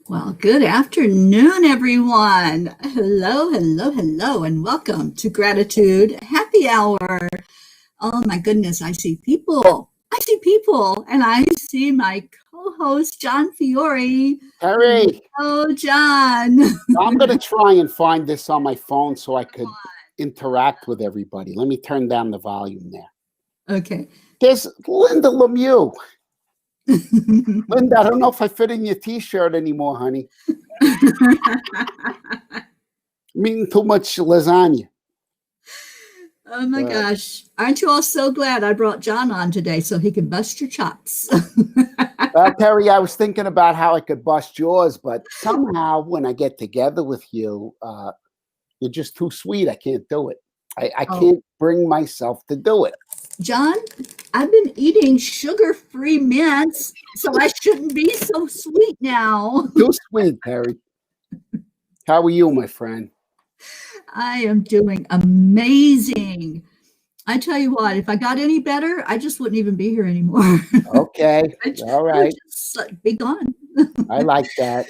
Well, good afternoon, everyone. Hello, hello, hello, and welcome to Gratitude Happy Hour. Oh my goodness, I see people. I see people, and I see my co-host, John Fiore. Teri, Hello, John. I'm going to try and find this on my phone so I could interact with everybody. Let me turn down the volume there. Okay. There's Linda Lemieux. Linda, I don't know if I fit in your T-shirt anymore, honey. I'm eating too much lasagna. Oh my gosh. Aren't you all so glad I brought John on today so he can bust your chops? Well, Teri, I was thinking about how I could bust yours, but somehow when I get together with you, you're just too sweet. I can't do it. I can't bring myself to do it. John, I've been eating sugar-free mints, so I shouldn't be so sweet now. Too sweet, Teri. How are you, my friend? I am doing amazing. I tell you what, if I got any better, I just wouldn't even be here anymore. Okay. All right. Just be gone. I like that.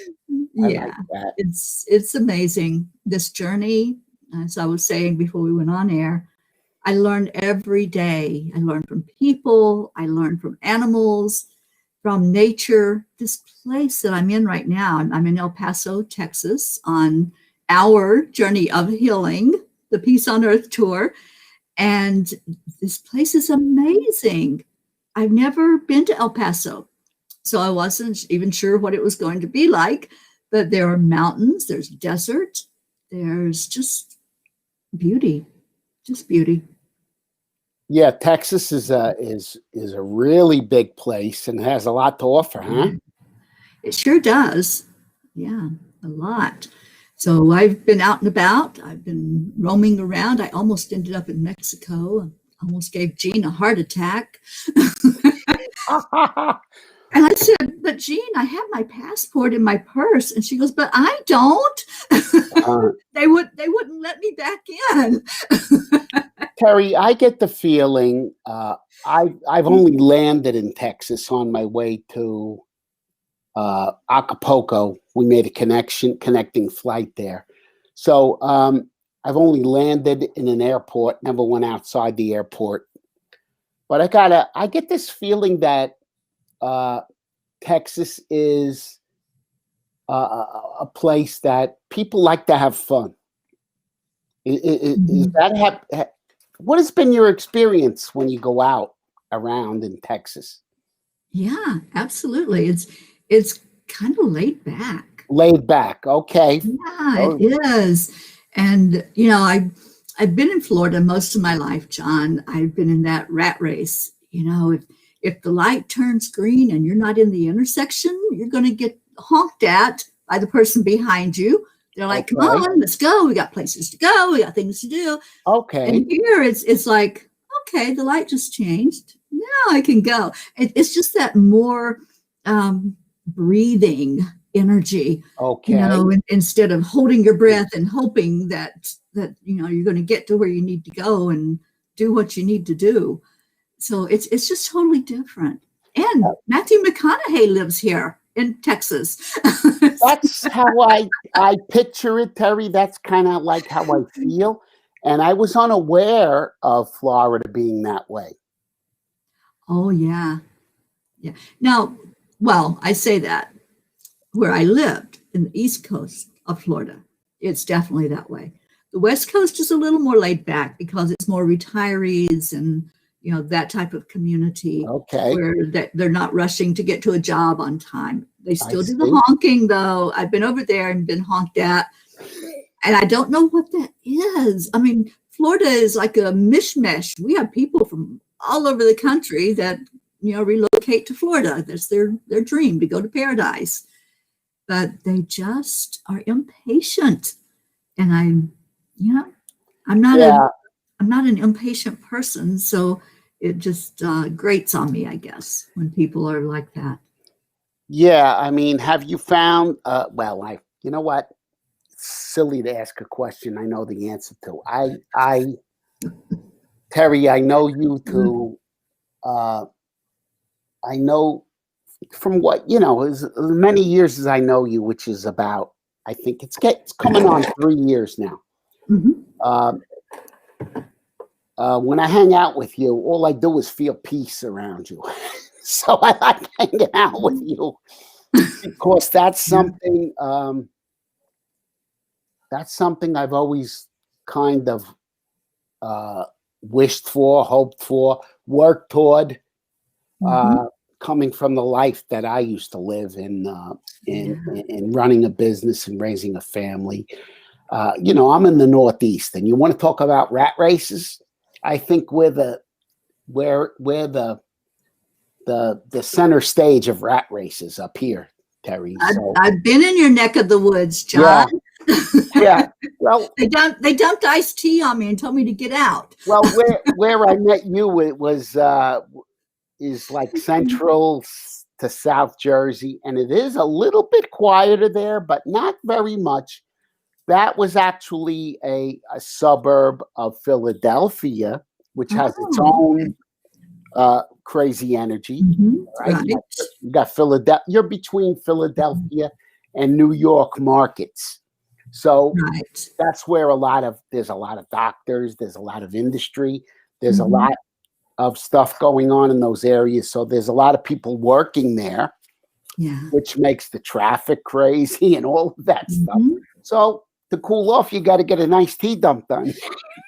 Yeah, like that. It's amazing, this journey. As I was saying before we went on air, I learn every day. I learn from people. I learn from animals, from nature. This place that I'm in right now, I'm in El Paso, Texas, on our journey of healing, the Peace on Earth tour. And this place is amazing. I've never been to El Paso, so I wasn't even sure what it was going to be like. But there are mountains, there's desert, there's just beauty, just beauty. Yeah, Texas is a really big place and has a lot to offer, huh? It sure does. Yeah, a lot. So I've been out and about. I've been roaming around. I almost ended up in Mexico. I almost gave Jean a heart attack. And I said, but Jean, I have my passport in my purse. And she goes, but I don't. They wouldn't let me back in. Teri, I get the feeling I've only landed in Texas on my way to Acapulco. We made a connecting flight there. So I've only landed in an airport, never went outside the airport. But I get this feeling that Texas is a place that people like to have fun. Is that what has been your experience when you go out around in Texas? Yeah, absolutely. It's kind of laid back. Laid back, okay. Yeah, it is. And I've been in Florida most of my life, John. I've been in that rat race. If the light turns green and you're not in the intersection, you're going to get honked at by the person behind you. They're like, come on, let's go. We got places to go. We got things to do. Okay. And here it's like, okay, the light just changed. Now I can go. It's just that more breathing energy. Okay. Instead of holding your breath and hoping that you're going to get to where you need to go and do what you need to do. So it's just totally different. And Matthew McConaughey lives here in Texas. That's how I picture it, Teri. That's kind of like how I feel. And I was unaware of Florida being that way. Oh, yeah. Yeah. Now, well, I say that where I lived in the East Coast of Florida, it's definitely that way. The West Coast is a little more laid back because it's more retirees and that type of community. Okay. Where they're not rushing to get to a job on time. They still do the honking, though. I've been over there and been honked at, and I don't know what that is. I mean, Florida is like a mishmash. We have people from all over the country that relocate to Florida. That's their dream, to go to paradise. But they just are impatient, and I'm not an impatient person, so it just grates on me, I guess, when people are like that. Yeah, I mean, have you found? You know what? It's silly to ask a question I know the answer to. Teri, I know you to. I know from what as many years as I know you, which is about, I think it's coming on 3 years now. Mhm. When I hang out with you, all I do is feel peace around you. So I like hanging out with you because that's something I've always kind of wished for, hoped for, worked toward. Coming from the life that I used to live in running a business and raising a family. I'm in the Northeast, and you want to talk about rat races? I think we're the center stage of rat races up here, Teri. So, I've been in your neck of the woods, John. Yeah. Well, they dumped iced tea on me and told me to get out. Well, where I met you, it was is like central to South Jersey, and it is a little bit quieter there, but not very much. That was actually a suburb of Philadelphia, which has its own crazy energy. Right? You got Philadelphia. You're between Philadelphia and New York markets, so that's where there's a lot of doctors, there's a lot of industry, there's a lot of stuff going on in those areas. So there's a lot of people working there, which makes the traffic crazy and all of that stuff. So to cool off, you got to get a nice tea dump done.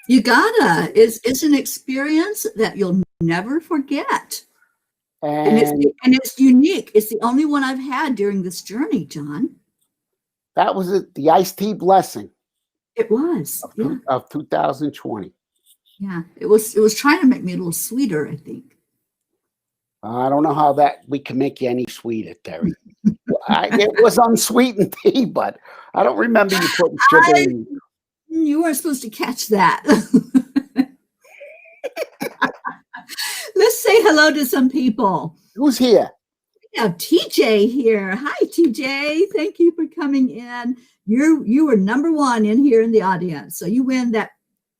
You gotta. It's an experience that you'll never forget. And it's unique. It's the only one I've had during this journey, John. That was the iced tea blessing. It was of 2020. Yeah, it was trying to make me a little sweeter, I think. I don't know how that we can make you any sweeter, Teri. It was unsweetened tea, but I don't remember you putting sugar in. You weren't supposed to catch that. Let's say hello to some people. Who's here? We have TJ here. Hi, TJ. Thank you for coming in. You were number one in here in the audience, so you win that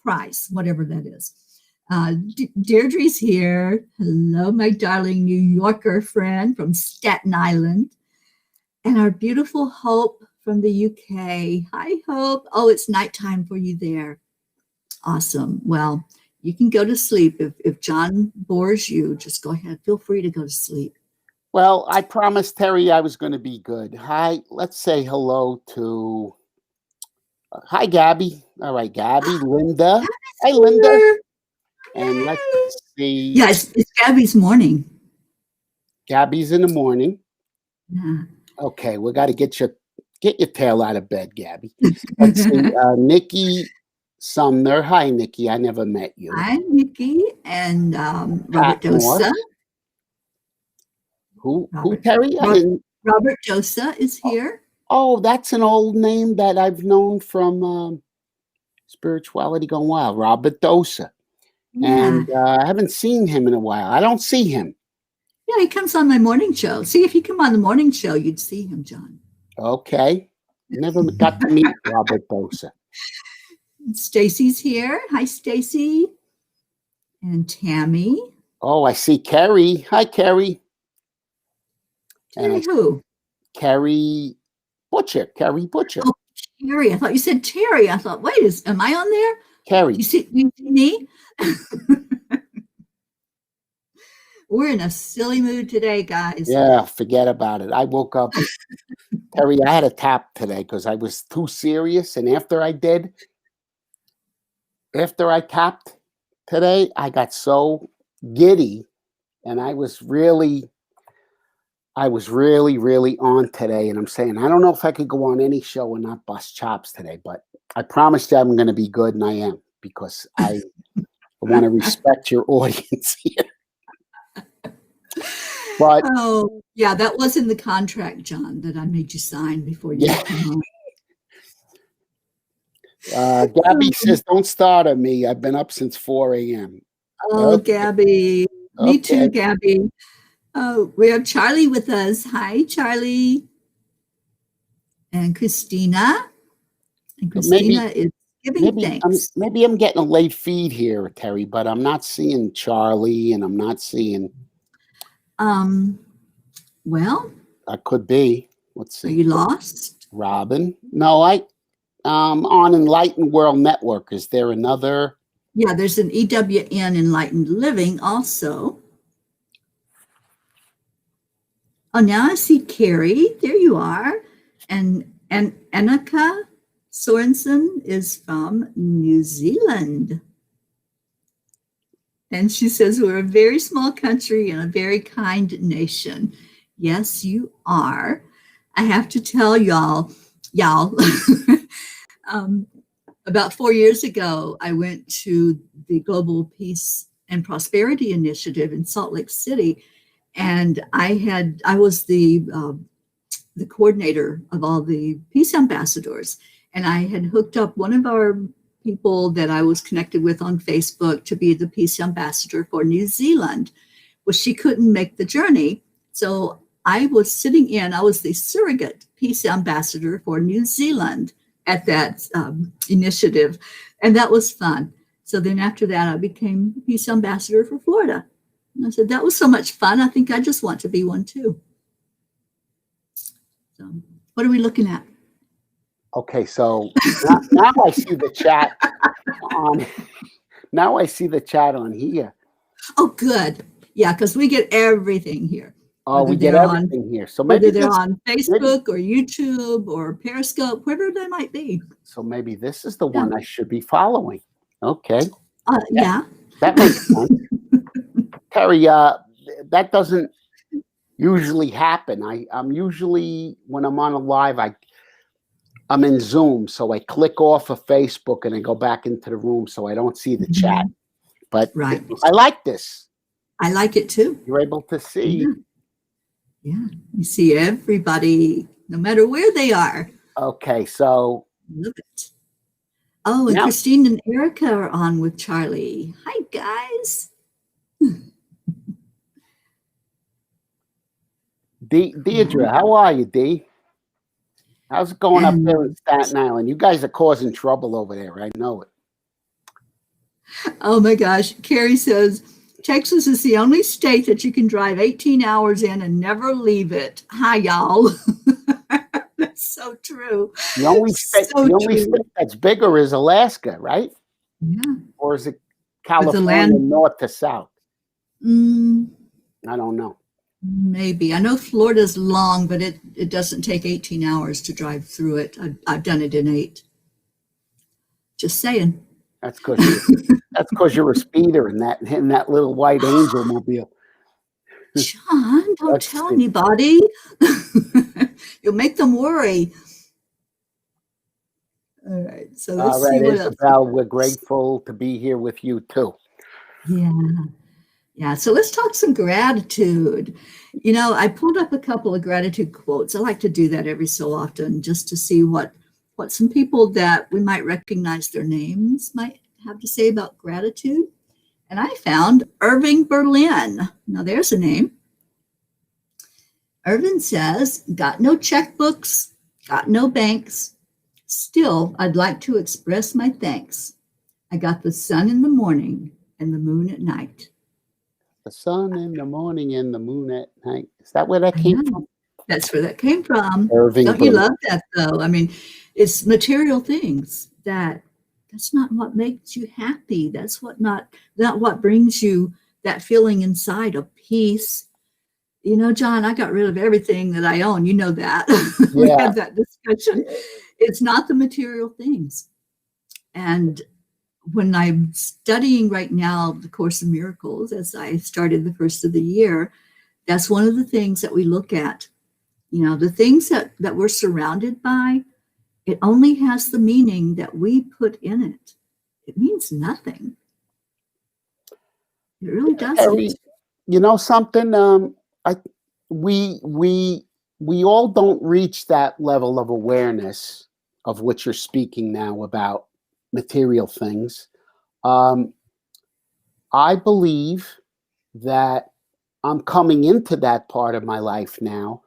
prize, whatever that is. Deirdre's here. Hello, my darling New Yorker friend from Staten Island. And our beautiful Hope from the UK. Hi, Hope. Oh, it's nighttime for you there. Awesome. Well, you can go to sleep. If John bores you, just go ahead. Feel free to go to sleep. Well, I promised Teri I was going to be good. Hi, let's say hello to... hi, Gabby. All right, Gabby. Linda. Hi, Linda. And let's see. Yes, it's Gabby's morning. Gabby's in the morning. Yeah. Okay, we got to get your tail out of bed, Gabby. Let's see. Nikki Sumner. Hi, Nikki. I never met you. Hi, Nikki. And Robert Dosa. Who, Teri? Robert Dosa is here. Oh, that's an old name that I've known from Spirituality Gone Wild. Robert Dosa. Yeah. And I haven't seen him in a while. I don't see him. Yeah, he comes on my morning show. See, if you come on the morning show, you'd see him, John. Okay. Never got to meet Robert Dosa. Stacy's here. Hi, Stacy. And Tammy. Oh, I see Carrie. Hi, Carrie. And who? Carrie Butcher. Carrie Butcher. Oh, Carrie. I thought you said Terry. I thought, wait, am I on there? Carrie. You see me? We're in a silly mood today, guys. Yeah, forget about it. I woke up. Teri, I had a tap today because I was too serious. And after I tapped today, I got so giddy. And I was really on today. And I'm saying, I don't know if I could go on any show and not bust chops today. But I promised you I'm going to be good, and I am, because I want to respect your audience here. But oh, yeah, that was in the contract, John, that I made you sign before you came on. Gabby says, don't start on me. I've been up since 4 a.m. Oh, okay. Gabby. Me too, Gabby. Oh, we have Charlie with us. Hi, Charlie. And Christina. And Christina is giving thanks. Maybe I'm getting a late feed here, Teri, but I'm not seeing Charlie, and I'm not seeing... Well, That could be. Let's are see. you lost? Robin. No, on Enlightened World Network. Is there another? Yeah, there's an EWN Enlightened Living also. Oh, now I see Carrie. There you are. And Annika Sorensen is from New Zealand. And she says, we're a very small country and a very kind nation. Yes, you are. I have to tell y'all, about 4 years ago, I went to the Global Peace and Prosperity Initiative in Salt Lake City, and I was the coordinator of all the peace ambassadors, and I had hooked up one of our people that I was connected with on Facebook to be the peace ambassador for New Zealand. Well, she couldn't make the journey, so I was the surrogate peace ambassador for New Zealand at that initiative, and that was fun. So then after that, I became peace ambassador for Florida. And I said, that was so much fun. I think I just want to be one too. So what are we looking at? Okay, so now I see the chat on. Now I see the chat on here. Oh, good. Yeah, because we get everything here. Oh, we get everything here. So maybe whether they're on Facebook or YouTube or Periscope, wherever they might be. So maybe this is the one I should be following. Okay. Yeah. That makes sense. Teri, that doesn't usually happen. I'm usually, when I'm on a live, I'm in Zoom, so I click off of Facebook and I go back into the room so I don't see the chat. But right. I like this. I like it too. You're able to see. Yeah. You see everybody, no matter where they are. Okay, so. Love it. Oh, and Christine and Erica are on with Charlie. Hi, guys. Deidre, how are you, Dee? How's it going up there in Staten Island? You guys are causing trouble over there. I know it. Oh, my gosh. Carrie says, Texas is the only state that you can drive 18 hours in and never leave it. Hi, y'all. That's so true. The only state that's bigger is Alaska, right? Yeah. Or is it California north to south? I don't know. Maybe. I know Florida's long, but it doesn't take 18 hours to drive through it. I've done it in 8. Just saying. That's because you're a speeder in that little white Angel mobile. John, don't tell anybody. You'll make them worry. All right. So let's see what Isabel, we're grateful to be here with you too. Yeah. Yeah. So let's talk some gratitude. You know, I pulled up a couple of gratitude quotes. I like to do that every so often just to see what some people that we might recognize their names might have to say about gratitude. And I found Irving Berlin. Now there's a name. Irvin says, got no checkbooks, got no banks. Still, I'd like to express my thanks. I got the sun in the morning and the moon at night. The sun in the morning and the moon at night. Is that where that came from? That's where that came from. Irving Don't you love that, though? I mean, it's material things that's not what makes you happy. That's not what brings you that feeling inside of peace. You know, John, I got rid of everything that I own. You know that. We had that discussion. It's not the material things. And when I'm studying right now the Course in Miracles, as I started the first of the year, that's one of the things that we look at. You know, the things that we're surrounded by, it only has the meaning that we put in it. It means nothing. It really doesn't. You know something? We all don't reach that level of awareness of what you're speaking now about material things. I believe that I'm coming into that part of my life now.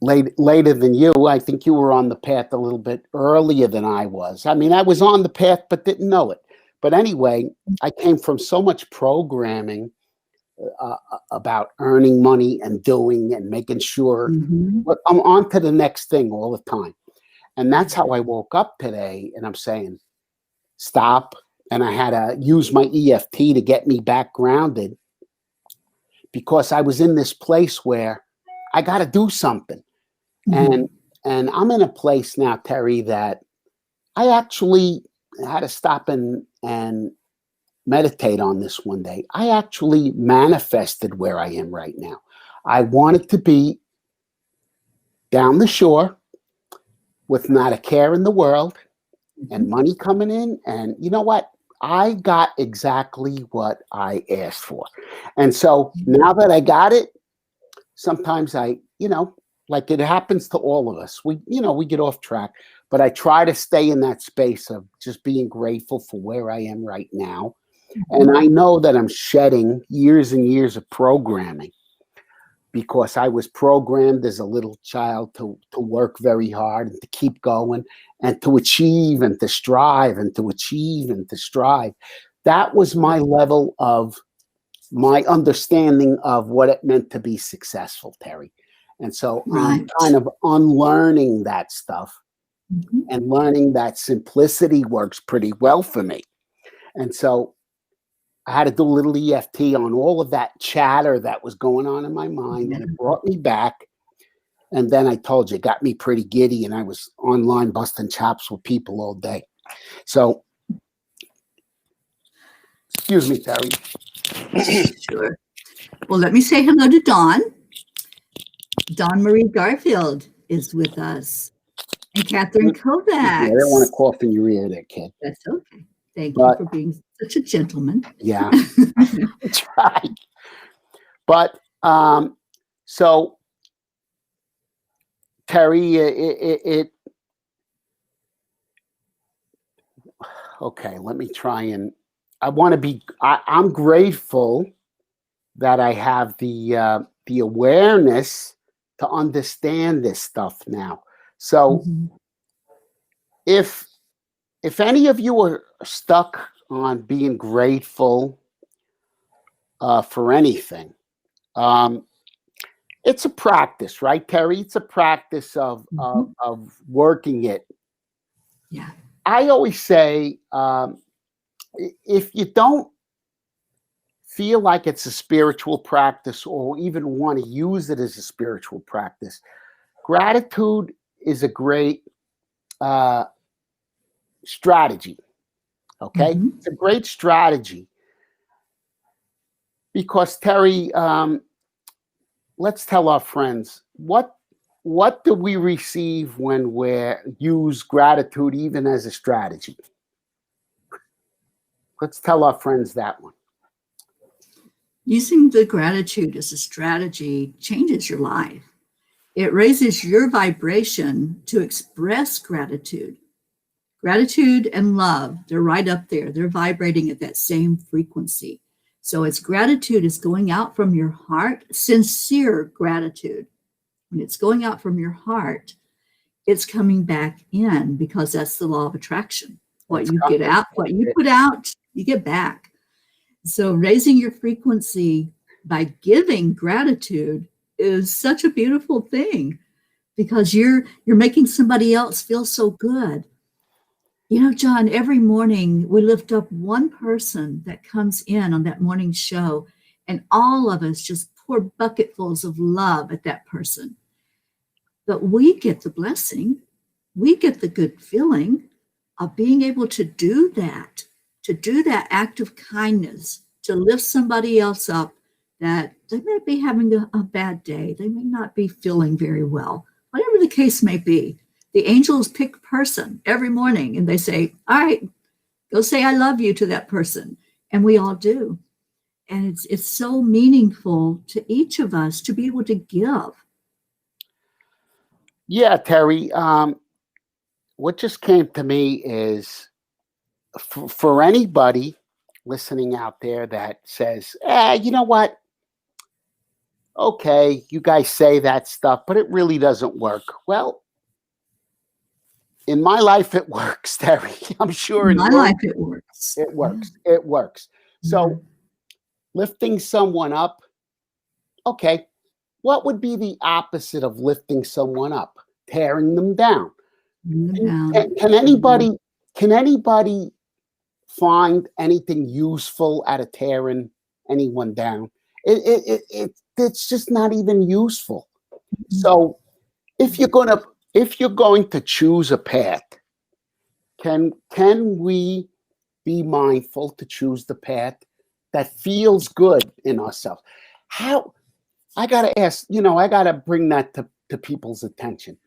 Later than you. I think you were on the path a little bit earlier than I was. I mean, I was on the path but didn't know it. But anyway, I came from so much programming about earning money and doing and making sure. But I'm on to the next thing all the time. And that's how I woke up today. And I'm saying, stop. And I had to use my EFT to get me back grounded, because I was in this place where I got to do something. And I'm in a place now, Teri, that I actually had to stop and meditate on this one day. I actually manifested where I am right now. I wanted to be down the shore with not a care in the world and money coming in. And you know what? I got exactly what I asked for. And so now that I got it, sometimes I, like it happens to all of us. We get off track, but I try to stay in that space of just being grateful for where I am right now. And I know that I'm shedding years and years of programming, because I was programmed as a little child to work very hard and to keep going and to achieve and to strive and to achieve and to strive. That was my level of my understanding of what it meant to be successful, Teri. And so I'm kind of unlearning that stuff and learning that simplicity works pretty well for me. And so I had to do a little EFT on all of that chatter that was going on in my mind, and it brought me back. And then I told you, it got me pretty giddy, and I was online busting chops with people all day. So, excuse me, Teri. Sure. Well, let me say hello to Dawn. Dawn Marie Garfield is with us. And Catherine Kovacs. I don't want to cough in your ear there, kid. That's okay. Thank you for being such a gentleman. Yeah, that's right. But so Teri, okay, let me try and I'm grateful that I have the awareness to understand this stuff now. So if any of you are stuck on being grateful for anything, it's a practice, right, Teri? It's a practice of working it. Yeah. I always say, if you don't feel like it's a spiritual practice or even want to use it as a spiritual practice, gratitude is a great strategy. Okay, it's a great strategy, because Teri, let's tell our friends what do we receive when we use gratitude even as a strategy? Let's tell our friends that one. Using the gratitude as a strategy changes your life. It raises your vibration to express gratitude. Gratitude and love, they're right up there. They're vibrating at that same frequency. So as gratitude is going out from your heart, sincere gratitude, when it's going out from your heart, it's coming back in, because that's the law of attraction. What you get out, what you put out, you get back. So raising your frequency by giving gratitude is such a beautiful thing, because you're making somebody else feel so good. John, every morning we lift up one person that comes in on that morning show, and all of us just pour bucketfuls of love at that person. But we get the blessing, we get the good feeling of being able to do that act of kindness, to lift somebody else up that they may be having a bad day. They may not be feeling very well, whatever the case may be. The angels pick a person every morning and they say, all right, go say I love you to that person. And we all do. And it's so meaningful to each of us to be able to give. Yeah, Teri, what just came to me is for anybody listening out there that says, you know what? Okay, you guys say that stuff, but it really doesn't work. Well, in my life, it works, Teri. I'm sure in my life, it works. It works. Yeah. It works. So Lifting someone up. Okay. What would be the opposite of lifting someone up? Tearing them down. Bring them Can, down. can anybody find anything useful out of tearing anyone down? It's just not even useful. So if you're going to choose a path, can we be mindful to choose the path that feels good in ourselves? How, I got to ask, I got to bring that to people's attention.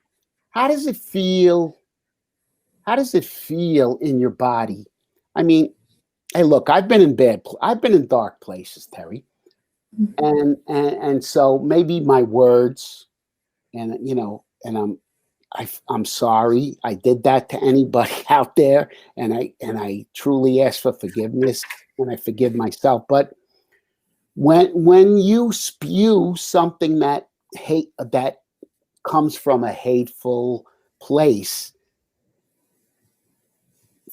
How does it feel? How does it feel in your body? I mean, hey, look, I've been in dark places, Teri. And so maybe my words, and I'm sorry I did that to anybody out there, and I truly ask for forgiveness, and I forgive myself. But when you spew something that comes from a hateful place,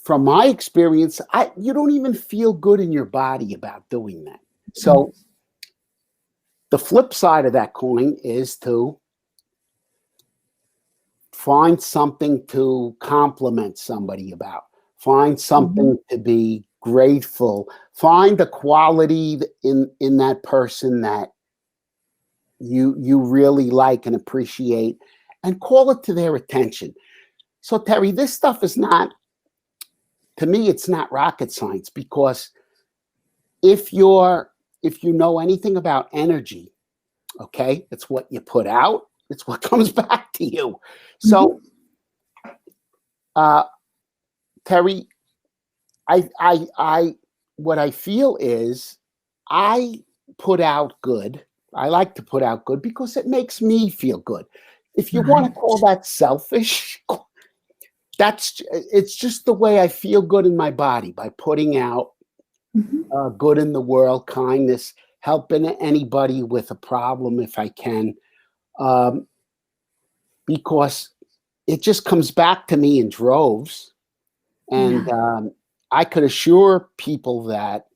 from my experience, you don't even feel good in your body about doing that. So the flip side of that coin is to find something to compliment somebody about. Find something to be grateful. Find the quality in that person that you really like and appreciate, and call it to their attention. So Teri, this stuff is not, to me, it's not rocket science, because if you know anything about energy, okay, it's what you put out, it's what comes back to you. So, Teri, what I feel is I put out good. I like to put out good because it makes me feel good. If you want to call that selfish, it's just the way I feel good in my body, by putting out good in the world, kindness, helping anybody with a problem if I can, because it just comes back to me in droves. And I could assure people that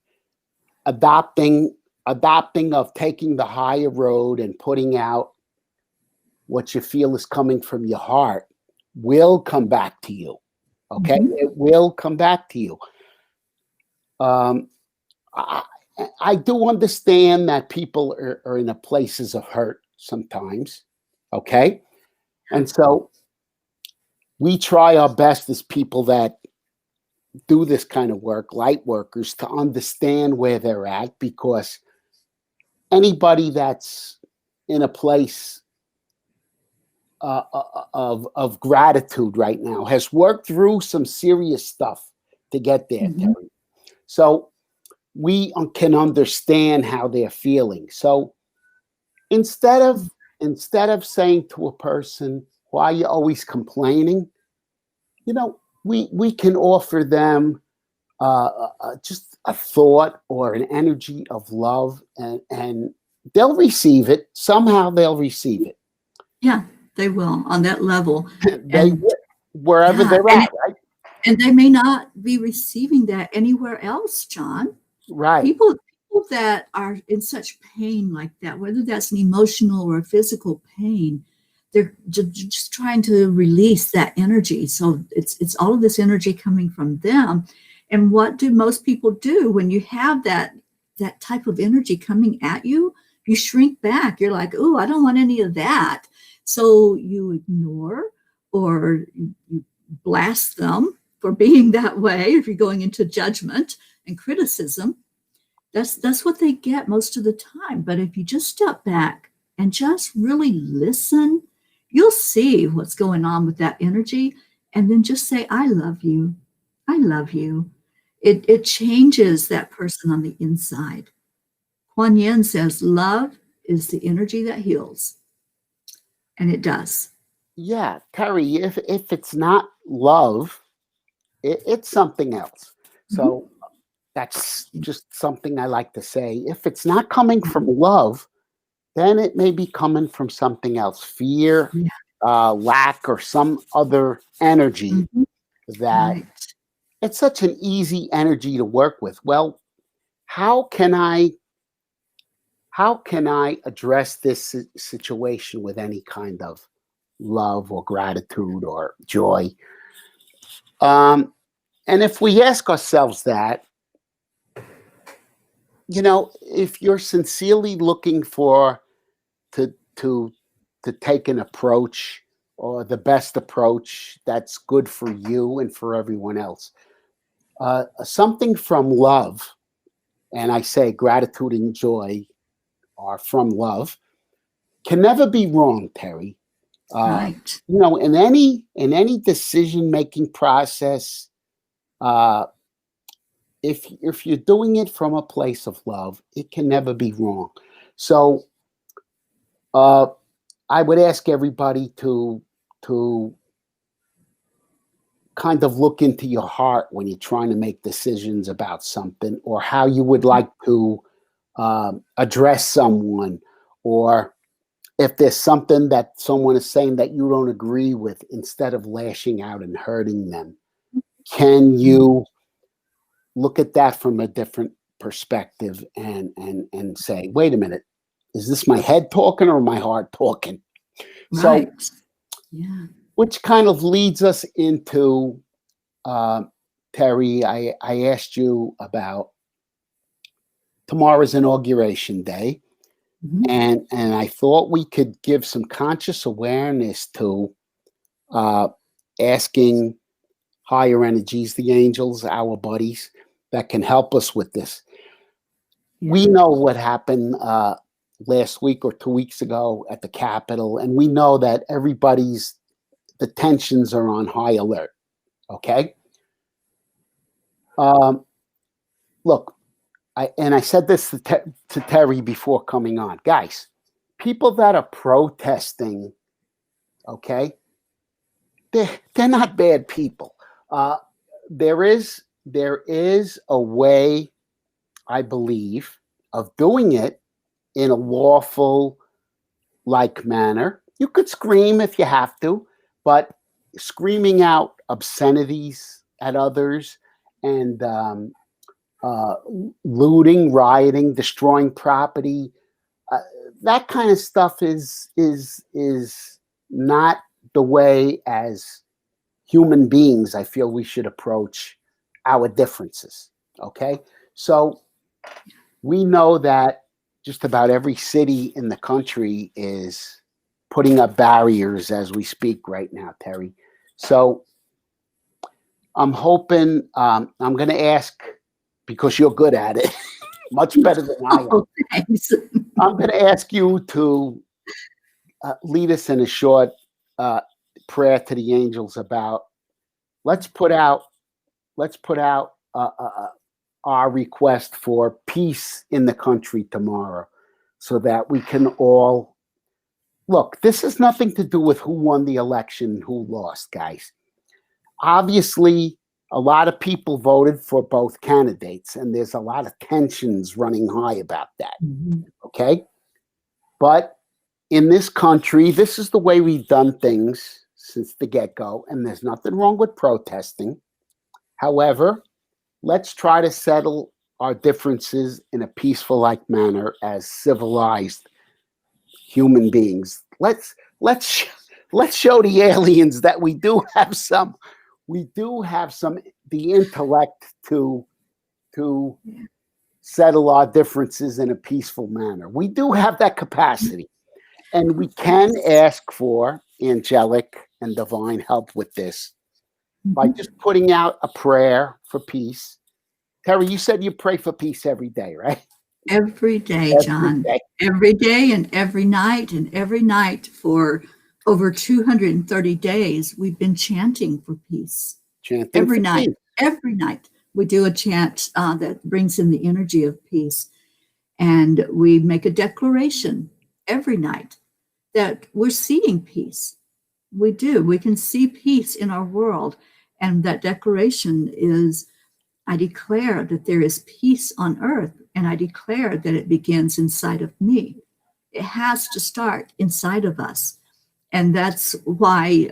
adopting of taking the higher road and putting out what you feel is coming from your heart will come back to you. Okay, it will come back to you. I do understand that people are in places of hurt sometimes. Okay, and so we try our best as people that do this kind of work, light workers, to understand where they're at, because anybody that's in a place of gratitude right now has worked through some serious stuff to get there, Teri. So we can understand how they're feeling. So instead of saying to a person, "Why are you always complaining?" we can offer them just a thought or an energy of love, and they'll receive it. Somehow they'll receive it. Yeah, they will, on that level. Wherever they're at, right? And they may not be receiving that anywhere else, John. Right. People that are in such pain like that, whether that's an emotional or a physical pain, they're just trying to release that energy. So it's all of this energy coming from them. And what do most people do when you have that type of energy coming at you? You shrink back. You're like, "Oh, I don't want any of that." So you ignore, or you blast them for being that way. If you're going into judgment and criticism, that's what they get most of the time. But if you just step back and just really listen, you'll see what's going on with that energy, and then just say, "I love you. I love you." It changes that person on the inside. Kuan Yin says, "Love is the energy that heals." And it does. Yeah, Teri, if it's not love, it's something else. So that's just something I like to say. If it's not coming from love, then it may be coming from something else, fear, lack, or some other energy that it's such an easy energy to work with. Well, how can I how can I address this situation with any kind of love or gratitude or joy? And if we ask ourselves that, if you're sincerely looking for to to to take an approach or the best approach that's good for you and for everyone else, something from love, and I say gratitude and joy are from love, can never be wrong, Teri. Right. In any decision making process, if you're doing it from a place of love, it can never be wrong. So I would ask everybody to kind of look into your heart when you're trying to make decisions about something, or how you would like to address someone, or if there's something that someone is saying that you don't agree with, instead of lashing out and hurting them, can you look at that from a different perspective and say, wait a minute, is this my head talking or my heart talking? Right. So, Yeah. which kind of leads us into, Teri, I asked you about tomorrow's inauguration day. Mhm. And I thought we could give some conscious awareness to asking higher energies, the angels, our buddies, that can help us with this. We Yeah. know what happened last week or 2 weeks ago at the Capitol, and we know that the tensions are on high alert. Okay. Look, I said this to Teri before coming on, guys. People that are protesting, okay, they're not bad people. There is a way, I believe, of doing it in a lawful like manner. You could scream if you have to, but screaming out obscenities at others and looting, rioting, destroying property, uh, that kind of stuff is not the way, as human beings, I feel we should approach our differences. Okay, so we know that just about every city in the country is putting up barriers as we speak right now, Teri. So I'm hoping, I'm going to ask, because you're good at it, much better than I am. Oh, thanks. I'm going to ask you to lead us in a short prayer to the angels about, let's put out our request for peace in the country tomorrow, so that we can all look. This has nothing to do with who won the election and who lost, guys. Obviously, a lot of people voted for both candidates, and there's a lot of tensions running high about that. Mhm. Okay, but in this country, this is the way we've done things since the get-go, and there's nothing wrong with protesting. However, let's try to settle our differences in a peaceful like manner as civilized human beings. Let's show the aliens that we do have the intellect to settle our differences in a peaceful manner. We do have that capacity, and we can ask for angelic and divine help with this by just putting out a prayer for peace. Teri, you said you pray for peace every day, right? Every day, Every John. day. Every day and every night for over 230 days, we've been chanting for peace. Chanting Every for night, peace. every night, we do a chant that brings in the energy of peace. And we make a declaration every night that we're seeing peace. We do. We can see peace in our world. And that declaration is, I declare that there is peace on earth, and I declare that it begins inside of me. It has to start inside of us. And that's why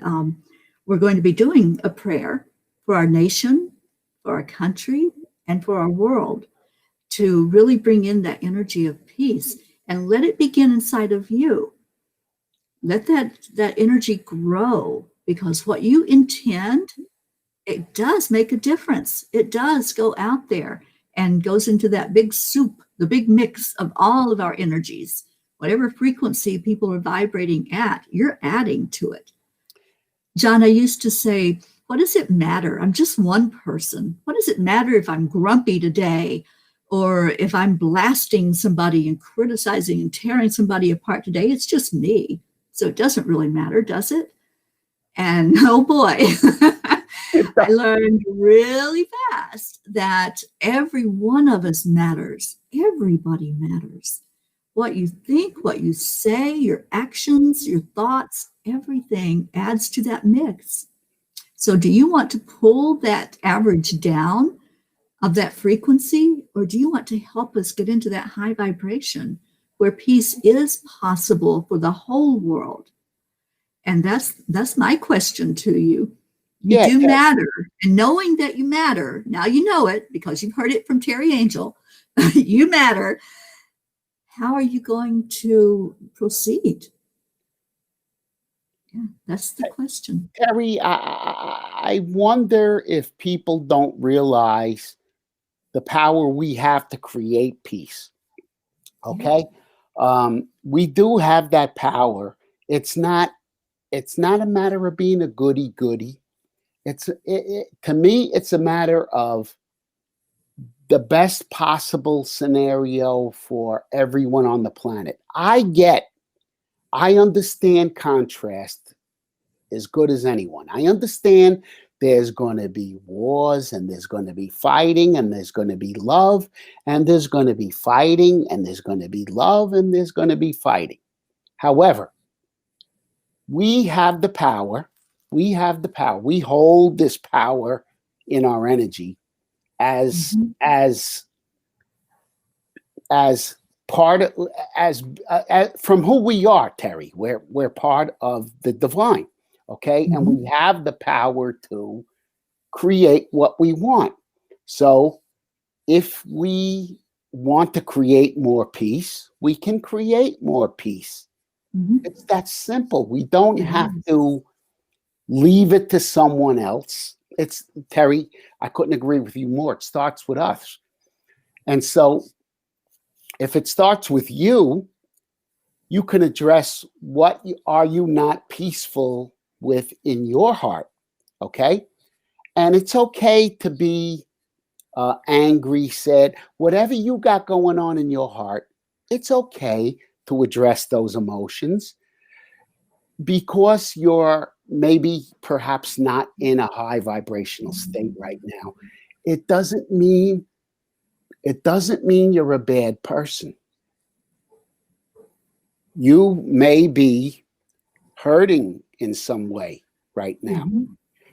we're going to be doing a prayer for our nation, for our country, and for our world, to really bring in that energy of peace. and let it begin inside of you. Let that energy grow, because what you intend, it does make a difference. It does go out there and goes into that big soup, the big mix of all of our energies. Whatever frequency people are vibrating at, you're adding to it. John, I used to say, what does it matter? I'm just one person. What does it matter if I'm grumpy today, or if I'm blasting somebody and criticizing and tearing somebody apart today? It's just me. So it doesn't really matter, does it? And oh boy, I learned really fast that every one of us matters. Everybody matters. What you think, what you say, your actions, your thoughts, everything adds to that mix. So do you want to pull that average down of that frequency, or do you want to help us get into that high vibration where peace is possible for the whole world? And that's my question to you. You do matter. And knowing that you matter, now you know it because you've heard it from Teri Angel, you matter. How are you going to proceed? Yeah, that's the question. Teri, I wonder if people don't realize the power we have to create peace. Okay? Yeah. We do have that power. It's not a matter of being a goody-goody. To me, it's a matter of the best possible scenario for everyone on the planet. I understand contrast as good as anyone. I understand there's going to be wars, and there's going to be fighting, and there's going to be love, and there's going to be fighting, and there's going to be love, and there's going to be fighting. However, we have the power. We have the power. We hold this power in our energy as part of, as from who we are, Teri. We're part of the divine, okay? And we have the power to create what we want. So if we want to create more peace, we can create more peace. It's that simple. We don't have to leave it to someone else. It's, Teri, I couldn't agree with you more. It starts with us. And so if it starts with you, you can address what are you not peaceful with in your heart, okay? And it's okay to be angry, sad, whatever you got going on in your heart, it's okay to address those emotions, because you're maybe perhaps not in a high vibrational state right now. It doesn't mean you're a bad person. You may be hurting in some way right now.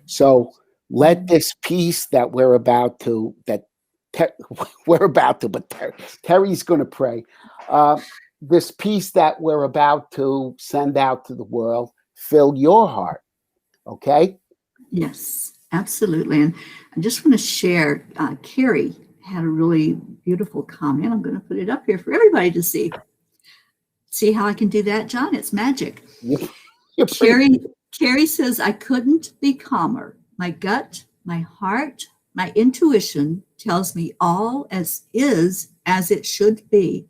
So let this peace that we're about to, but Teri's going to pray. This peace that we're about to send out to the world, fill your heart. Okay? Yes, absolutely. And I just want to share, Carrie had a really beautiful comment. I'm going to put it up here for everybody to see. See how I can do that, John? It's magic. Carrie says, I couldn't be calmer. My gut, my heart, my intuition tells me all as is as it should be.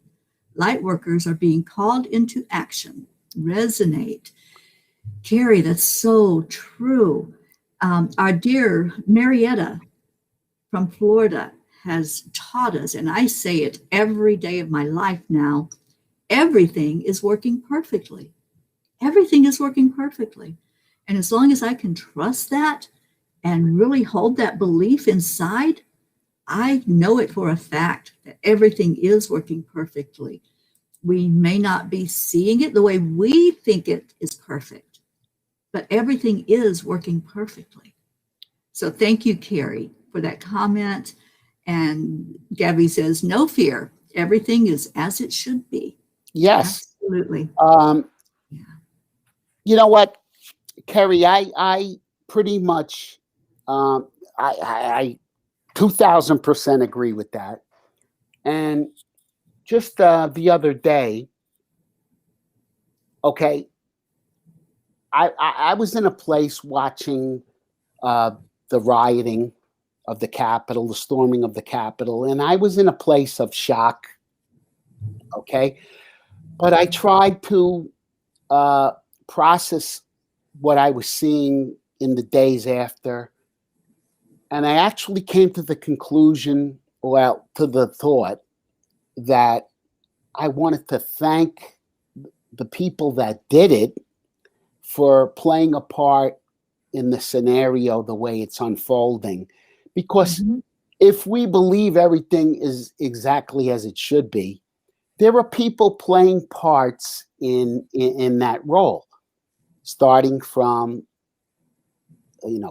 Light workers are being called into action. Resonate. Carrie, that's so true. Our dear Marietta from Florida has taught us, and I say it every day of my life now, everything is working perfectly. Everything is working perfectly. And as long as I can trust that and really hold that belief inside, I know it for a fact that everything is working perfectly. We may not be seeing it the way we think it is perfect, but everything is working perfectly. So thank you, Carrie, for that comment. And Gabby says, no fear. Everything is as it should be. Yes. Absolutely. You know what, Carrie, I pretty much, I 2000% agree with that. And just the other day, okay, I was in a place watching the rioting of the Capitol, the storming of the Capitol, and I was in a place of shock. Okay, but I tried to process what I was seeing in the days after, and I actually came to the conclusion, well, to the thought that I wanted to thank the people that did it for playing a part in the scenario the way it's unfolding. Because Mm-hmm. if we believe everything is exactly as it should be, there are people playing parts in that role, starting from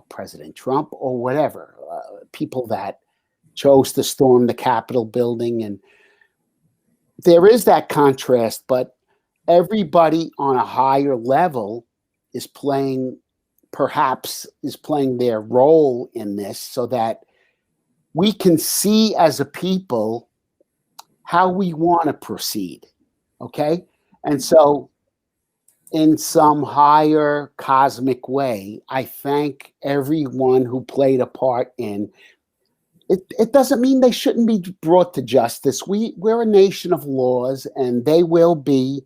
President Trump or whatever, people that chose to storm the Capitol building. And there is that contrast, but everybody on a higher level is playing their role in this, so that we can see as a people how we want to proceed. Okay. And so in some higher cosmic way, I thank everyone who played a part in it. It doesn't mean they shouldn't be brought to justice. We're a nation of laws, and they will be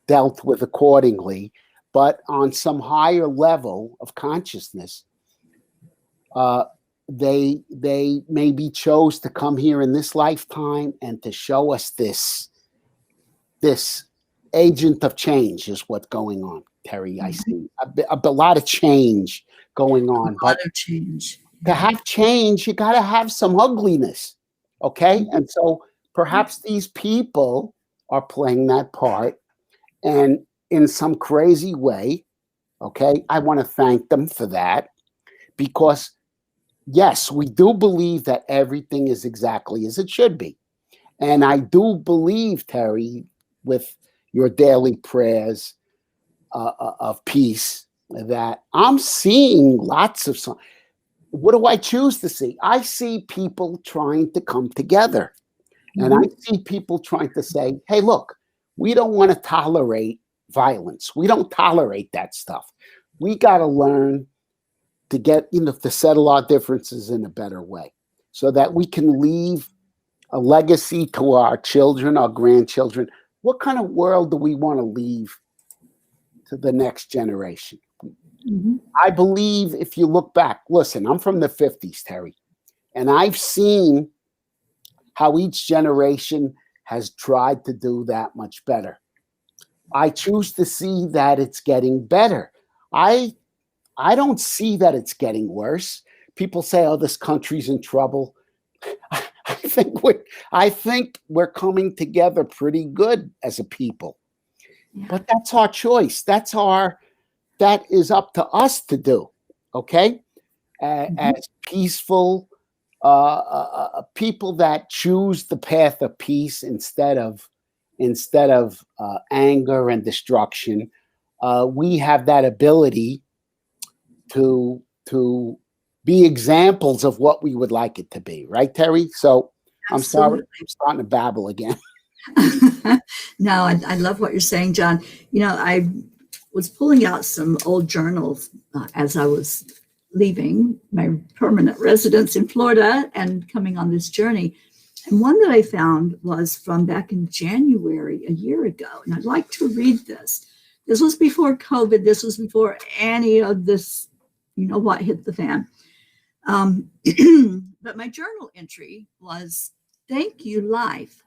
dealt with accordingly. But on some higher level of consciousness, they maybe chose to come here in this lifetime and to show us this agent of change is what's going on, Teri. I see a lot of change going on. A lot of change. To have change, you got to have some ugliness, okay? Mm-hmm. And so perhaps these people are playing that part, and in some crazy way, okay, I want to thank them for that, because yes, we do believe that everything is exactly as it should be. And I do believe, Teri, with your daily prayers of peace, that I'm seeing lots of signs. What do I choose to see? I see people trying to come together. And I see people trying to say, hey, look, we don't want to tolerate violence. We don't tolerate that stuff. We got to learn to to settle our differences in a better way, so that we can leave a legacy to our children, our grandchildren. What kind of world do we want to leave to the next generation? Mm-hmm. I believe if you look back, listen, I'm from the 50s, Teri, and I've seen how each generation has tried to do that much better. I choose to see that it's getting better. I don't see that it's getting worse. People say, oh, this country's in trouble. I think we're coming together pretty good as a people. Yeah. But that's our choice. That is up to us to do. Okay? As peaceful people that choose the path of peace instead of anger and destruction, we have that ability to be examples of what we would like it to be, right, Teri? So I'm sorry, I'm starting to babble again. No, I love what you're saying, John. I was pulling out some old journals as I was leaving my permanent residence in Florida and coming on this journey. And one that I found was from back in January, a year ago. And I'd like to read this. This was before COVID. This was before any of this, what hit the fan. But my journal entry was, thank you, life,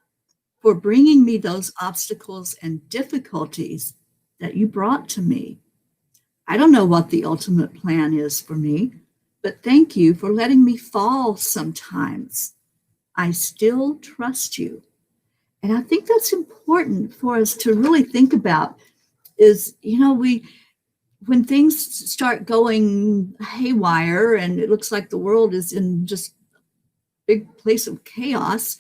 for bringing me those obstacles and difficulties that you brought to me. I don't know what the ultimate plan is for me, but thank you for letting me fall sometimes. I still trust you. And I think that's important for us to really think about is, when things start going haywire and it looks like the world is in just a big place of chaos,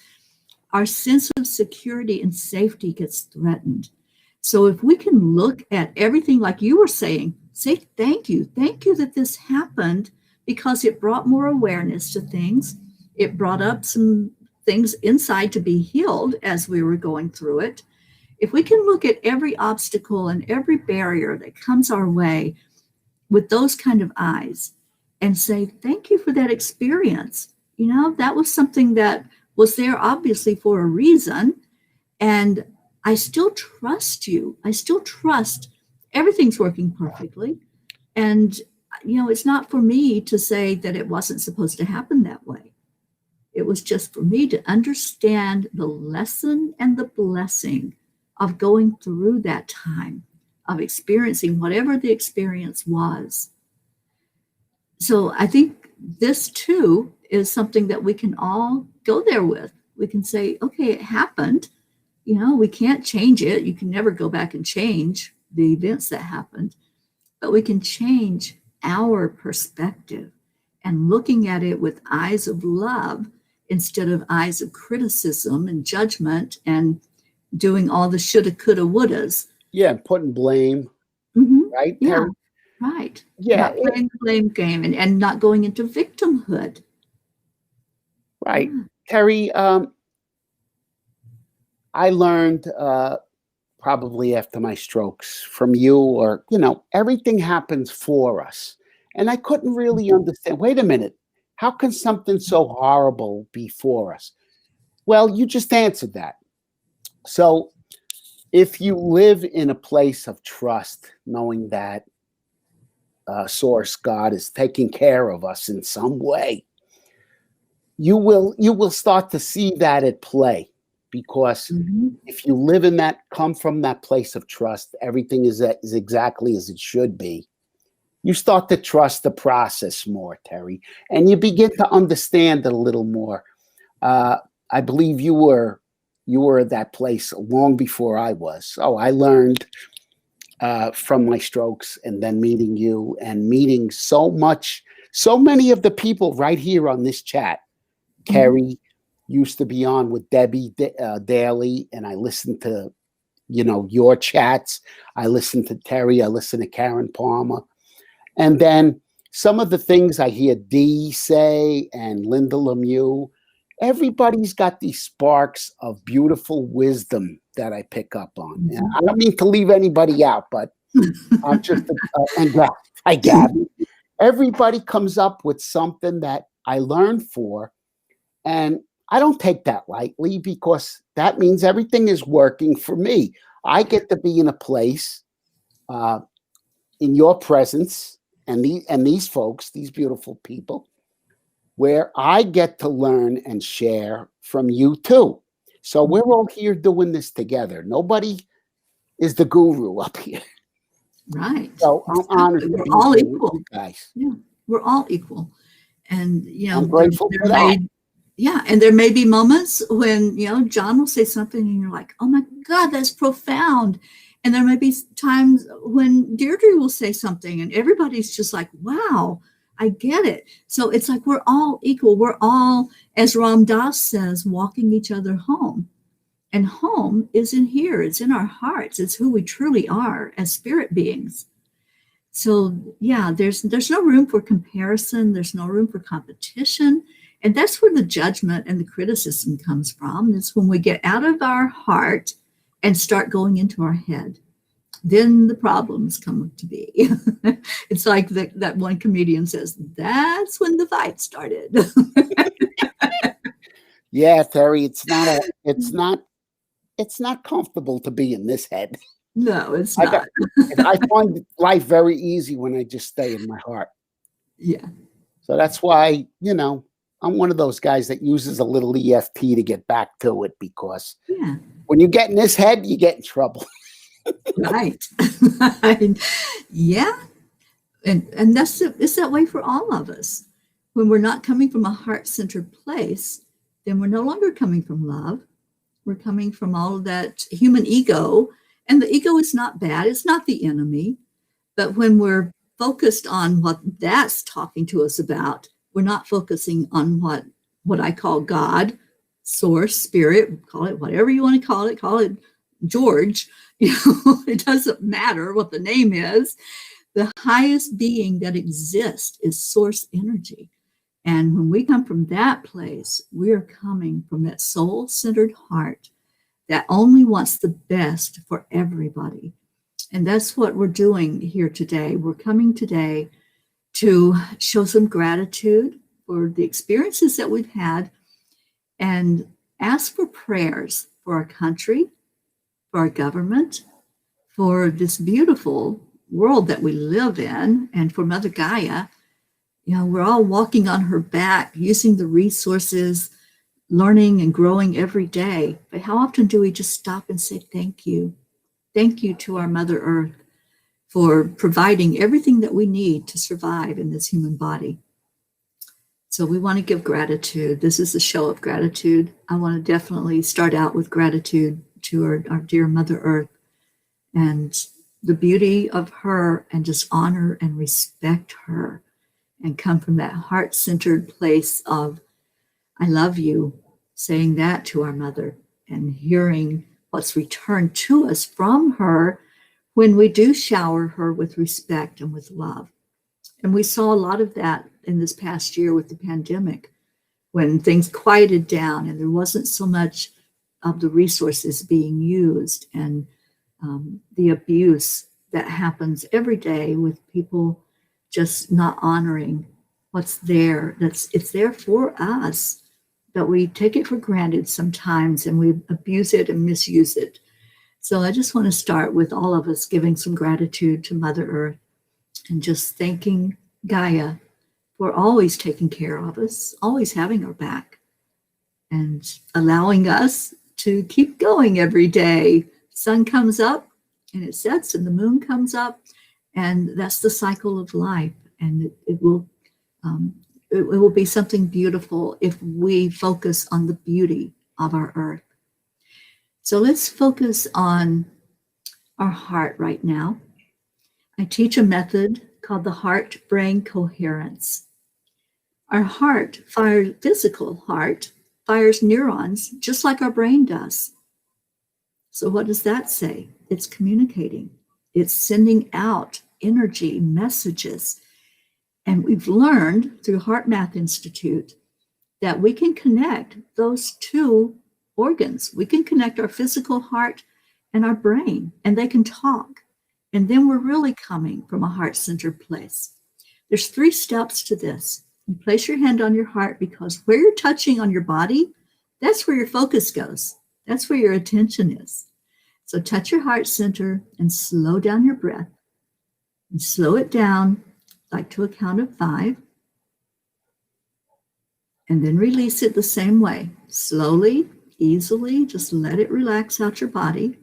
our sense of security and safety gets threatened. So if we can look at everything like you were saying, say thank you that this happened, because it brought more awareness to things. It brought up some things inside to be healed as we were going through it. If we can look at every obstacle and every barrier that comes our way with those kind of eyes and say, thank you for that experience. You know, that was something that was there obviously for a reason. And I still trust you. I still trust everything's working perfectly. And, you know, it's not for me to say that it wasn't supposed to happen that way. It was just for me to understand the lesson and the blessing of going through that time, of experiencing whatever the experience was. So I think this too is something that we can all go there with. We can say, okay, it happened. You know, we can't change it. You can never go back and change the events that happened, but we can change our perspective and looking at it with eyes of love instead of eyes of criticism and judgment and doing all the shoulda, coulda, wouldas. Yeah, putting blame, right? Yeah, Terry? right. Yeah, Not playing the blame game and not going into victimhood. right. Yeah. Terry, I learned probably after my strokes from you, or, you know, everything happens for us. And I couldn't really understand, wait a minute, how can something so horrible be for us? Well, you just answered that. So if you live in a place of trust, knowing that source God is taking care of us in some way, you will start to see that at play, because if you live in that, come from that place of trust, everything is exactly as it should be. You start to trust the process more, Terry, and you begin to understand it a little more. I believe you were at that place long before I was. So I learned from my strokes, and then meeting you and meeting so many of the people right here on this chat. Kerry used to be on with Debbie daily, and I listened to, you know, your chats. I listened to Terry. I listened to Karen Palmer. And then some of the things I hear Dee say and Linda Lemieux, everybody's got these sparks of beautiful wisdom that I pick up on. And I don't mean to leave anybody out, but I'm just, and I gather everybody comes up with something that I learned for. And I don't take that lightly, because that means everything is working for me. I get to be in a place in your presence and these folks, these beautiful people, where I get to learn and share from you too. So we're all here doing this together. Nobody is the guru up here. Right. So I'm honored to We're be all here with equal. you guys. Yeah, we're all equal. And, you know, I'm grateful for that. Yeah, and there may be moments when, you know, John will say something and you're like, oh my God, that's profound. And there may be times when Deirdre will say something and everybody's just like, wow, I get it. So it's like we're all equal. We're all, as Ram Dass says, walking each other home. And home is in here. It's in our hearts. It's who we truly are as spirit beings. So yeah, there's no room for comparison. There's no room for competition. And that's where the judgment and the criticism comes from, is when we get out of our heart and start going into our head. Then the problems come to be. It's like that one comedian says, that's when the fight started. Yeah, Terry, it's not comfortable to be in this head. No, it's not. I find life very easy when I just stay in my heart. Yeah. So that's why, you know, I'm one of those guys that uses a little EFT to get back to it, because when you get in this head, you get in trouble. Right. Yeah. And it's that way for all of us. When we're not coming from a heart-centered place, then we're no longer coming from love. We're coming from all of that human ego. And the ego is not bad. It's not the enemy. But when we're focused on what that's talking to us about, we're not focusing on what I call God, source, spirit, call it whatever you want to call it George. You know, it doesn't matter what the name is. The highest being that exists is source energy. And when we come from that place, we're coming from that soul-centered heart that only wants the best for everybody. And that's what we're doing here today. We're coming today to show some gratitude for the experiences that we've had and ask for prayers for our country, for our government, for this beautiful world that we live in, and for Mother Gaia. You know, we're all walking on her back, using the resources, learning and growing every day. But how often do we just stop and say thank you? Thank you to our Mother Earth for providing everything that we need to survive in this human body. So we want to give gratitude. This is a show of gratitude. I want to definitely start out with gratitude to our dear Mother Earth and the beauty of her, and just honor and respect her and come from that heart-centered place of, I love you, saying that to our mother and hearing what's returned to us from her when we do shower her with respect and with love. And we saw a lot of that in this past year with the pandemic, when things quieted down and there wasn't so much of the resources being used, and the abuse that happens every day with people just not honoring what's there. It's there for us, but we take it for granted sometimes and we abuse it and misuse it. So I just want to start with all of us giving some gratitude to Mother Earth and just thanking Gaia for always taking care of us, always having our back, and allowing us to keep going every day. Sun comes up and it sets, and the moon comes up, and that's the cycle of life. And it will be something beautiful if we focus on the beauty of our earth. So let's focus on our heart right now. I teach a method called the heart-brain coherence. Our heart fires, physical heart fires neurons just like our brain does. So what does that say? It's communicating. It's sending out energy, messages. And we've learned through Heart Math Institute that we can connect those two organs. We can connect our physical heart and our brain, and they can talk. And then we're really coming from a heart-centered place. There's 3 steps to this. You place your hand on your heart, because where you're touching on your body, that's where your focus goes. That's where your attention is. So touch your heart center and slow down your breath. And slow it down, like to a count of 5. And then release it the same way. Slowly, easily, just let it relax out your body.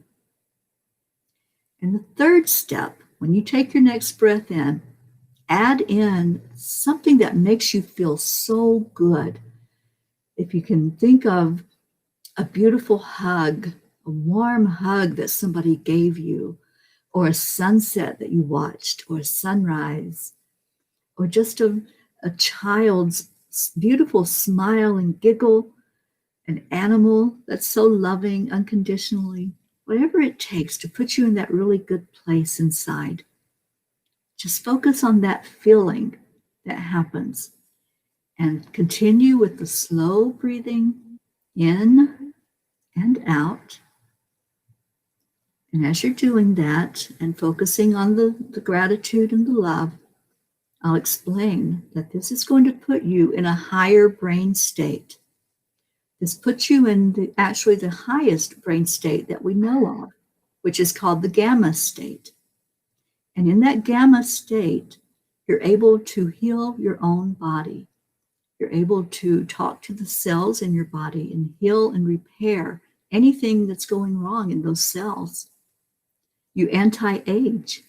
And the 3rd step, when you take your next breath in, add in something that makes you feel so good. If you can think of a beautiful hug, a warm hug that somebody gave you, or a sunset that you watched, or a sunrise, or just a child's beautiful smile and giggle, an animal that's so loving unconditionally, whatever it takes to put you in that really good place inside. Just focus on that feeling that happens and continue with the slow breathing in and out. And as you're doing that and focusing on the gratitude and the love, I'll explain that this is going to put you in a higher brain state. This puts you in actually the highest brain state that we know of, which is called the gamma state. And in that gamma state, you're able to heal your own body. You're able to talk to the cells in your body and heal and repair anything that's going wrong in those cells. You anti-age.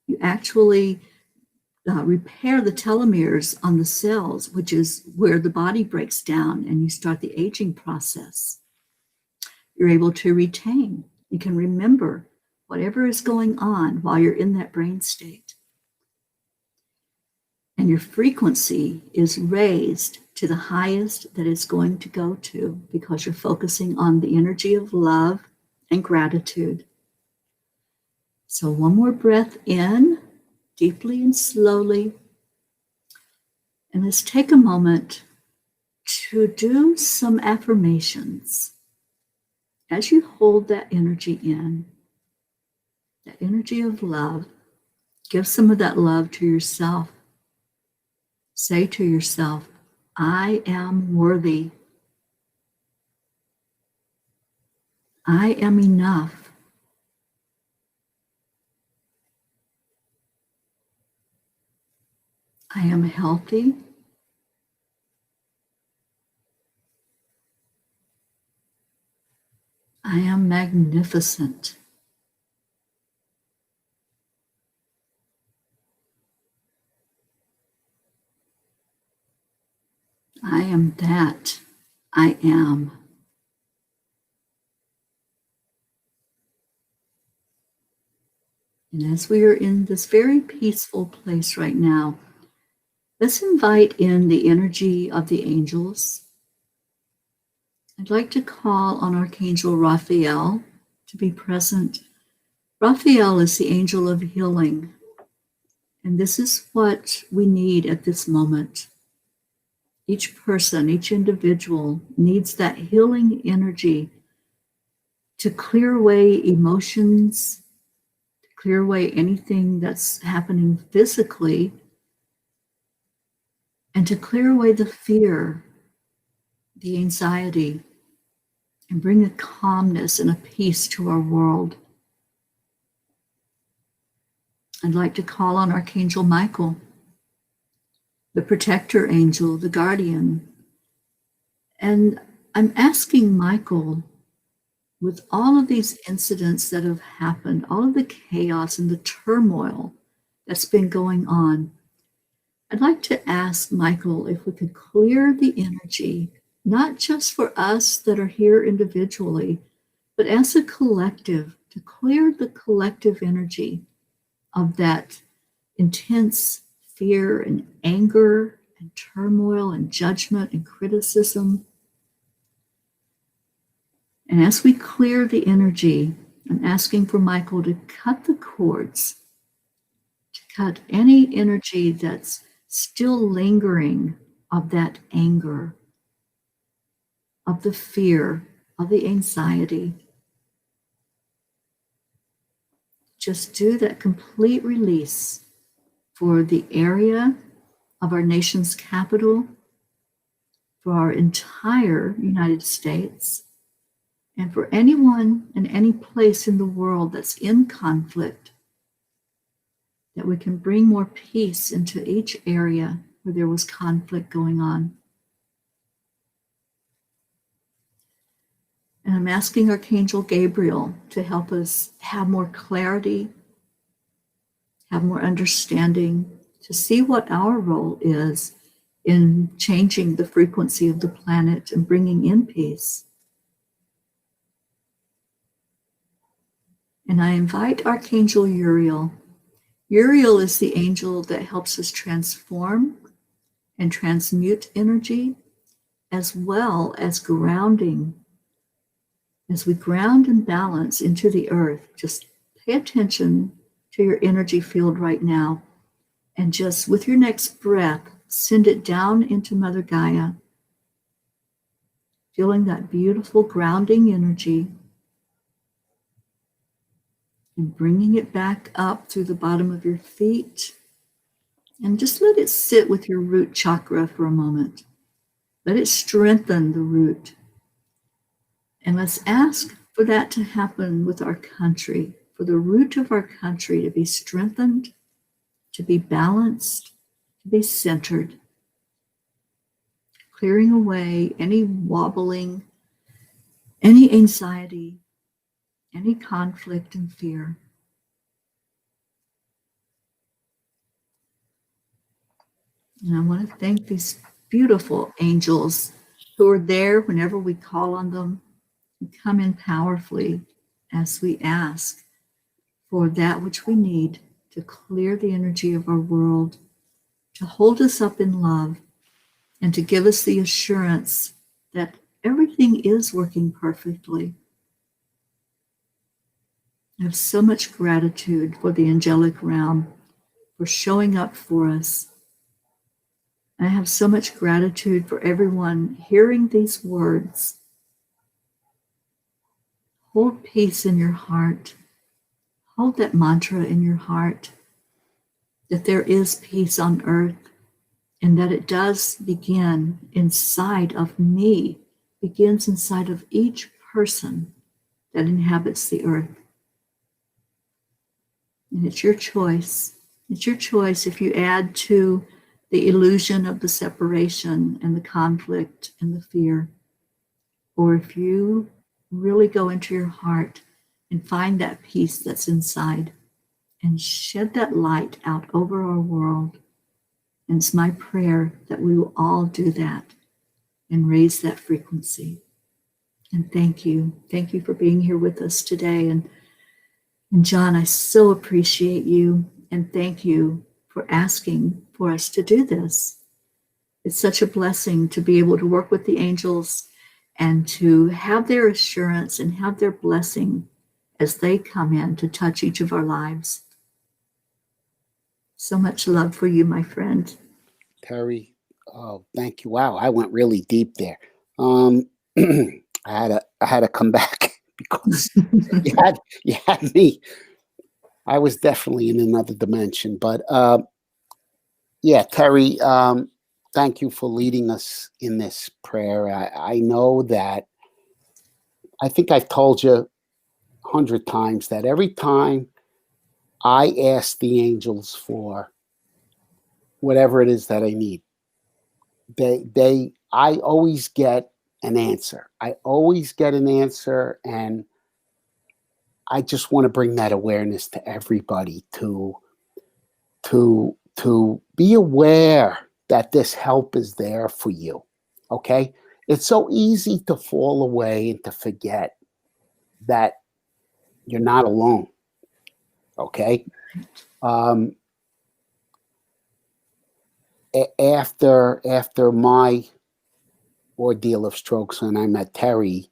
You actually repair the telomeres on the cells, which is where the body breaks down and you start the aging process. You're able to retain. You can remember whatever is going on while you're in that brain state. And your frequency is raised to the highest that it's going to go to, because you're focusing on the energy of love and gratitude. So one more breath in, deeply and slowly. And let's take a moment to do some affirmations. as you hold that energy in, that energy of love, give some of that love to yourself. Say to yourself, I am worthy. I am enough. I am healthy. I am magnificent. I am that. I am. And as we are in this very peaceful place right now, let's invite in the energy of the angels. I'd like to call on Archangel Raphael to be present. Raphael is the angel of healing, and this is what we need at this moment. Each person, each individual needs that healing energy to clear away emotions, to clear away anything that's happening physically, and to clear away the fear, the anxiety, and bring a calmness and a peace to our world. I'd like to call on Archangel Michael, the protector angel, the guardian. And I'm asking Michael, with all of these incidents that have happened, all of the chaos and the turmoil that's been going on, I'd like to ask Michael if we could clear the energy, not just for us that are here individually, but as a collective, to clear the collective energy of that intense fear and anger and turmoil and judgment and criticism. And as we clear the energy, I'm asking for Michael to cut the cords, to cut any energy that's still lingering of that anger, of the fear, of the anxiety. Just do that complete release for the area of our nation's capital, for our entire United States, and for anyone and any place in the world that's in conflict, that we can bring more peace into each area where there was conflict going on. And I'm asking Archangel Gabriel to help us have more clarity, have more understanding, to see what our role is in changing the frequency of the planet and bringing in peace. And I invite Archangel Uriel. Uriel is the angel that helps us transform and transmute energy, as well as grounding. As we ground and balance into the earth, just pay attention to your energy field right now, and just with your next breath, send it down into Mother Gaia, feeling that beautiful grounding energy and bringing it back up through the bottom of your feet, and just let it sit with your root chakra for a moment. Let it strengthen the root. And let's ask for that to happen with our country, for the root of our country to be strengthened, to be balanced, to be centered, clearing away any wobbling, any anxiety, any conflict and fear. And I want to thank these beautiful angels who are there whenever we call on them, and come in powerfully as we ask for that which we need to clear the energy of our world, to hold us up in love, and to give us the assurance that everything is working perfectly. I have so much gratitude for the angelic realm for showing up for us. I have so much gratitude for everyone hearing these words hold peace in your heart. Hold that mantra in your heart that there is peace on earth and that it does begin inside of me, begins inside of each person that inhabits the earth. And it's your choice. It's your choice if you add to the illusion of the separation and the conflict and the fear, or if you really go into your heart and find that peace that's inside and shed that light out over our world. And it's my prayer that we will all do that and raise that frequency. And thank you. Thank you for being here with us today. And John, I so appreciate you, and thank you for asking for us to do this. It's such a blessing to be able to work with the angels and to have their assurance and have their blessing as they come in to touch each of our lives. So much love for you, my friend. Teri, oh, thank you. Wow, I went really deep there. I had to come back because you had me. I was definitely in another dimension. But yeah, Teri, thank you for leading us in this prayer. I know that I think I've told you 100 times that every time I ask the angels for whatever it is that I need, I always get an answer. I always get an answer, and I just want to bring that awareness to everybody to be aware that this help is there for you. Okay? It's so easy to fall away and to forget that you're not alone. Okay? After my ordeal of strokes, when I met Teri,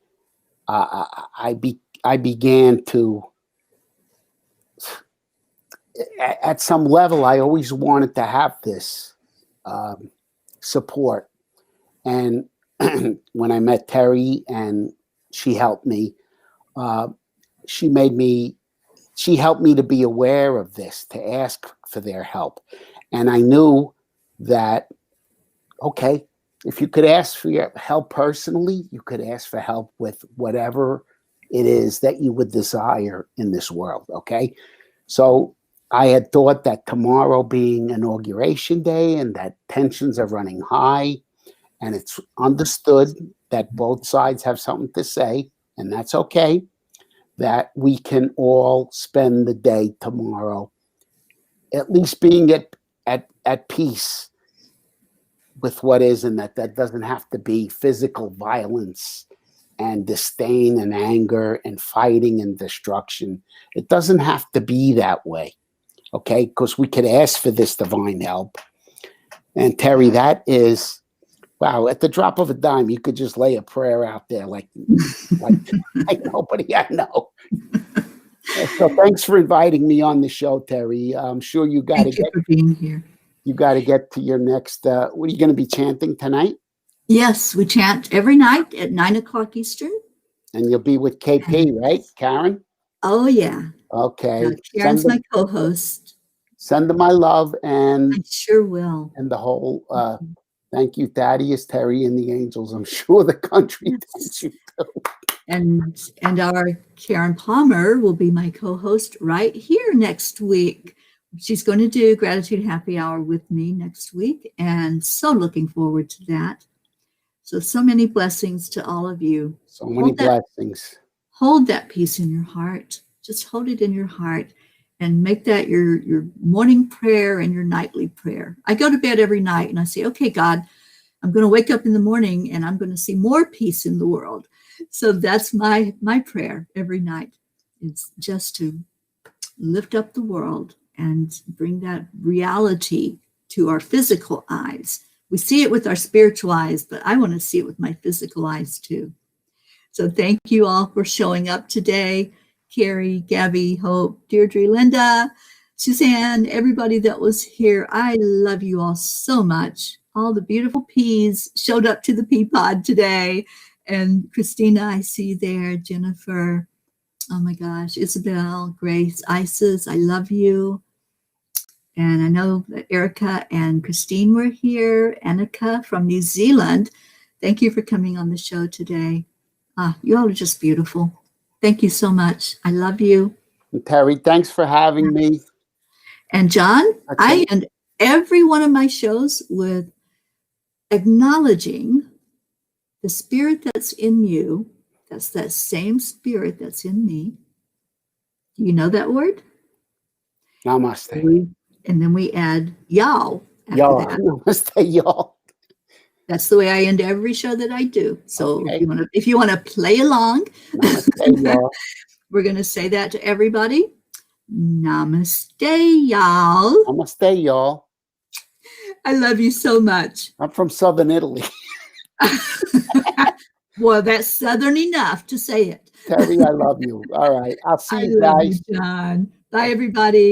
I began to, at some level, I always wanted to have this support. And when I met Teri and she helped me, she helped me to be aware of this, to ask for their help. And I knew that, okay, if you could ask for your help personally, you could ask for help with whatever it is that you would desire in this world, okay? So I had thought that tomorrow being inauguration day and that tensions are running high, and it's understood that both sides have something to say, and that's okay, that we can all spend the day tomorrow at least being at peace with what is, and that doesn't have to be physical violence and disdain and anger and fighting and destruction. It doesn't have to be that way, okay? Because we could ask for this divine help. And Teri, that is, wow, at the drop of a dime, you could just lay a prayer out there like nobody I know. So thanks for inviting me on the show, Teri. I'm sure you got to get for being here. You got to get to your next. What are you going to be chanting tonight? Yes, we chant every night at 9:00 Eastern. And you'll be with KP, right, Karen? Oh yeah. Okay. Karen's my co-host. Send them my love, and I sure will. And the whole. Thank you, Thaddeus, Teri, and the angels. I'm sure the country thanks you too. And our Karen Palmer will be my co-host right here next week. She's going to do Gratitude Happy Hour with me next week, and so looking forward to that. So many blessings to all of you. So many blessings. Hold that peace in your heart. Just hold it in your heart and make that your morning prayer and your nightly prayer. I go to bed every night and I say, okay, God, I'm going to wake up in the morning and I'm going to see more peace in the world. So that's my prayer every night. It's just to lift up the world and bring that reality to our physical eyes. We see it with our spiritual eyes, but I want to see it with my physical eyes too. So thank you all for showing up today. Carrie, Gabby, Hope, Deirdre, Linda, Suzanne, everybody that was here. I love you all so much. All the beautiful peas showed up to the pea pod today. And Christina, I see you there. Jennifer, Oh my gosh, Isabel, Grace, Isis, I love you. And I know that Erica and Christine were here. Annika from New Zealand. Thank you for coming on the show today. You all are just beautiful. Thank you so much. I love you. And Teri, thanks for having me. And John, That's I it. end every one of my shows with acknowledging the spirit that's in you. That's that same spirit that's in me. Do you know that word? Namaste. And then we add y'all after Y'all. that. Namaste, y'all. That's the way I end every show that I do. So Okay. if you want to play along, Namaste, y'all. we're going to say that to everybody. Namaste, y'all. Namaste, y'all. I love you so much. I'm from Southern Italy. Well, that's Southern enough to say it. Teri, I love you. All right. I'll see I you love guys. you, John. Bye, everybody.